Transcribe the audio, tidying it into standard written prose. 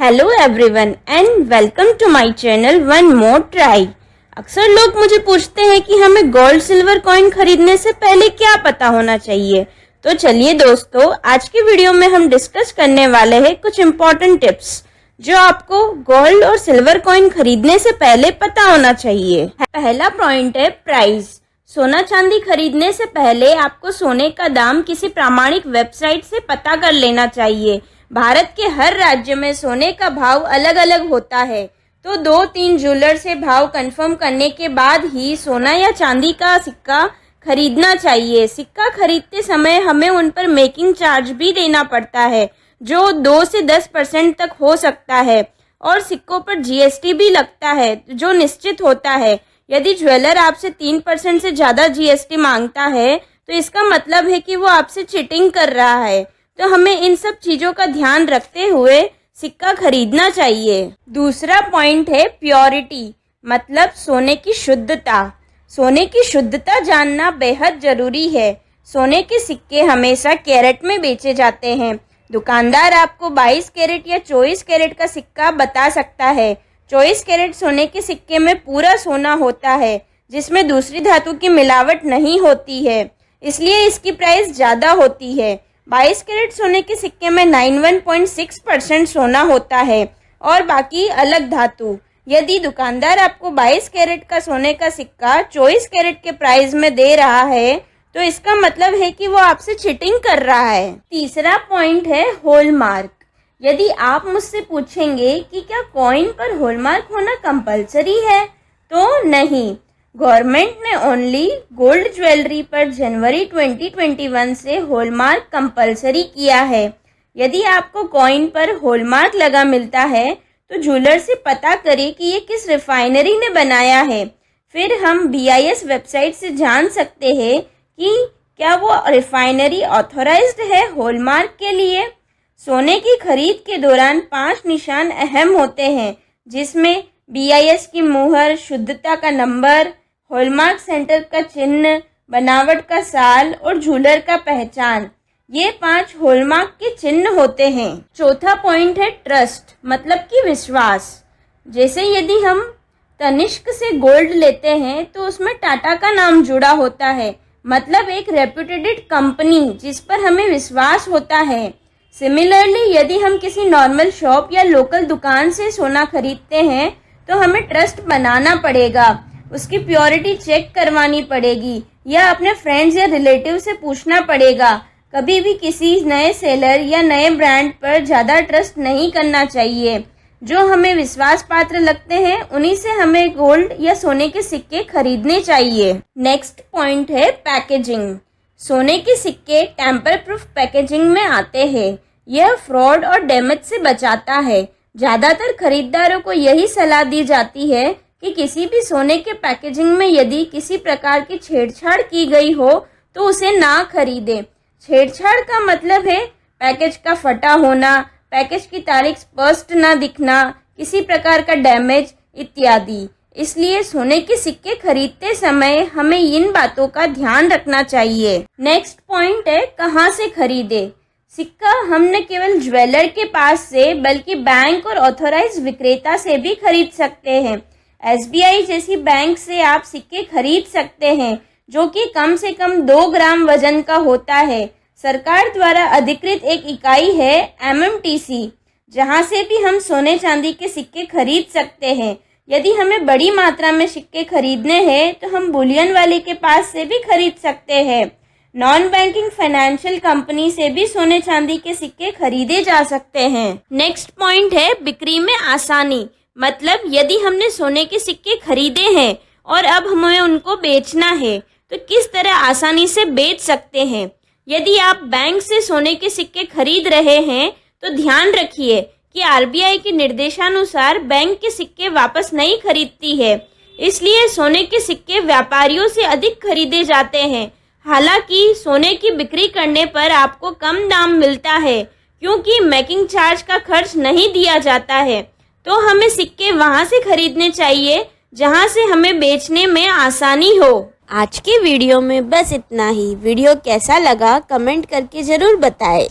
Hello everyone and welcome to my channel one more try. अक्सर लोग मुझे पूछते हैं कि हमें गोल्ड सिल्वर कॉइन खरीदने से पहले क्या पता होना चाहिए। तो चलिए दोस्तों, आज की वीडियो में हम डिस्कस करने वाले हैं कुछ इम्पोर्टेंट टिप्स जो आपको गोल्ड और सिल्वर कॉइन खरीदने से पहले पता होना चाहिए। पहला पॉइंट है प्राइस। सोना चांदी खरीदने से पहले आपको सोने का दाम किसी प्रामाणिक वेबसाइट से पता कर लेना चाहिए। भारत के हर राज्य में सोने का भाव अलग अलग होता है, तो 2-3 ज्वेलर से भाव कंफर्म करने के बाद ही सोना या चांदी का सिक्का खरीदना चाहिए। सिक्का खरीदते समय हमें उन पर मेकिंग चार्ज भी देना पड़ता है जो 2 से 10% तक हो सकता है, और सिक्कों पर जीएसटी भी लगता है जो निश्चित होता है। यदि ज्वेलर आपसे 3% से ज़्यादा जीएसटी मांगता है तो इसका मतलब है कि वो आपसे चीटिंग कर रहा है। तो हमें इन सब चीज़ों का ध्यान रखते हुए सिक्का खरीदना चाहिए। दूसरा पॉइंट है प्योरिटी, मतलब सोने की शुद्धता। सोने की शुद्धता जानना बेहद जरूरी है। सोने के सिक्के हमेशा कैरेट में बेचे जाते हैं। दुकानदार आपको 22 कैरेट या 24 कैरेट का सिक्का बता सकता है। 24 कैरेट सोने के सिक्के में पूरा सोना होता है जिसमें दूसरी धातु की मिलावट नहीं होती है, इसलिए इसकी प्राइस ज़्यादा होती है। 22 कैरेट सोने के सिक्के में 91.6% सोना होता है और बाकी अलग धातु। यदि दुकानदार आपको 22 कैरेट का सोने का सिक्का 24 कैरेट के प्राइस में दे रहा है तो इसका मतलब है कि वो आपसे चीटिंग कर रहा है। तीसरा पॉइंट है हॉलमार्क। यदि आप मुझसे पूछेंगे कि क्या कॉइन पर हॉलमार्क होना कंपलसरी है, तो नहीं। गवर्नमेंट ने ओनली गोल्ड ज्वेलरी पर जनवरी 2021 से हॉलमार्क कंपलसरी किया है। यदि आपको कॉइन पर हॉलमार्क लगा मिलता है तो ज्वेलर से पता करें कि ये किस रिफाइनरी ने बनाया है। फिर हम BIS वेबसाइट से जान सकते हैं कि क्या वो रिफाइनरी ऑथराइज्ड है हॉलमार्क के लिए। सोने की खरीद के दौरान 5 निशान अहम होते हैं, जिसमें BIS की मुहर, शुद्धता का नंबर, हॉलमार्क सेंटर का चिन्ह, बनावट का साल और ज्वेलर का पहचान। ये 5 हॉलमार्क के चिन्ह होते हैं। चौथा पॉइंट है ट्रस्ट, मतलब कि विश्वास। जैसे यदि हम तनिष्क से गोल्ड लेते हैं तो उसमें टाटा का नाम जुड़ा होता है, मतलब एक रेप्यूटेड कंपनी जिस पर हमें विश्वास होता है। सिमिलरली यदि हम किसी नॉर्मल शॉप या लोकल दुकान से सोना खरीदते हैं तो हमें ट्रस्ट बनाना पड़ेगा, उसकी प्योरिटी चेक करवानी पड़ेगी या अपने फ्रेंड्स या रिलेटिव से पूछना पड़ेगा। कभी भी किसी नए सेलर या नए ब्रांड पर ज़्यादा ट्रस्ट नहीं करना चाहिए। जो हमें विश्वास पात्र लगते हैं उन्हीं से हमें गोल्ड या सोने के सिक्के खरीदने चाहिए। नेक्स्ट पॉइंट है पैकेजिंग। सोने के सिक्के टेम्पर प्रूफ पैकेजिंग में आते हैं। यह फ्रॉड और डैमेज से बचाता है। ज़्यादातर खरीदारों को यही सलाह दी जाती है कि किसी भी सोने के पैकेजिंग में यदि किसी प्रकार की छेड़छाड़ की गई हो तो उसे ना खरीदें। छेड़छाड़ का मतलब है पैकेज का फटा होना, पैकेज की तारीख स्पष्ट ना दिखना, किसी प्रकार का डैमेज इत्यादि। इसलिए सोने के सिक्के खरीदते समय हमें इन बातों का ध्यान रखना चाहिए। नेक्स्ट पॉइंट है कहाँ से खरीदे। सिक्का हम न केवल ज्वेलर के पास से बल्कि बैंक और ऑथराइज्ड विक्रेता से भी खरीद सकते हैं। SBI जैसी बैंक से आप सिक्के खरीद सकते हैं जो कि कम से कम 2 ग्राम वजन का होता है। सरकार द्वारा अधिकृत एक इकाई है MMTC, जहां से भी हम सोने चांदी के सिक्के खरीद सकते हैं। यदि हमें बड़ी मात्रा में सिक्के खरीदने हैं तो हम बुलियन वाले के पास से भी खरीद सकते हैं। नॉन बैंकिंग फाइनेंशियल कंपनी से भी सोने चांदी के सिक्के खरीदे जा सकते हैं। नेक्स्ट पॉइंट है बिक्री में आसानी, मतलब यदि हमने सोने के सिक्के खरीदे हैं और अब हमें उनको बेचना है तो किस तरह आसानी से बेच सकते हैं। यदि आप बैंक से सोने के सिक्के खरीद रहे हैं तो ध्यान रखिए कि RBI के निर्देशानुसार बैंक के सिक्के वापस नहीं खरीदती है, इसलिए सोने के सिक्के व्यापारियों से अधिक खरीदे जाते हैं। हालांकि सोने की बिक्री करने पर आपको कम दाम मिलता है क्योंकि मेकिंग चार्ज का खर्च नहीं दिया जाता है, तो हमें सिक्के वहां से खरीदने चाहिए जहां से हमें बेचने में आसानी हो। आज के वीडियो में बस इतना ही। वीडियो कैसा लगा कमेंट करके ज़रूर बताएं।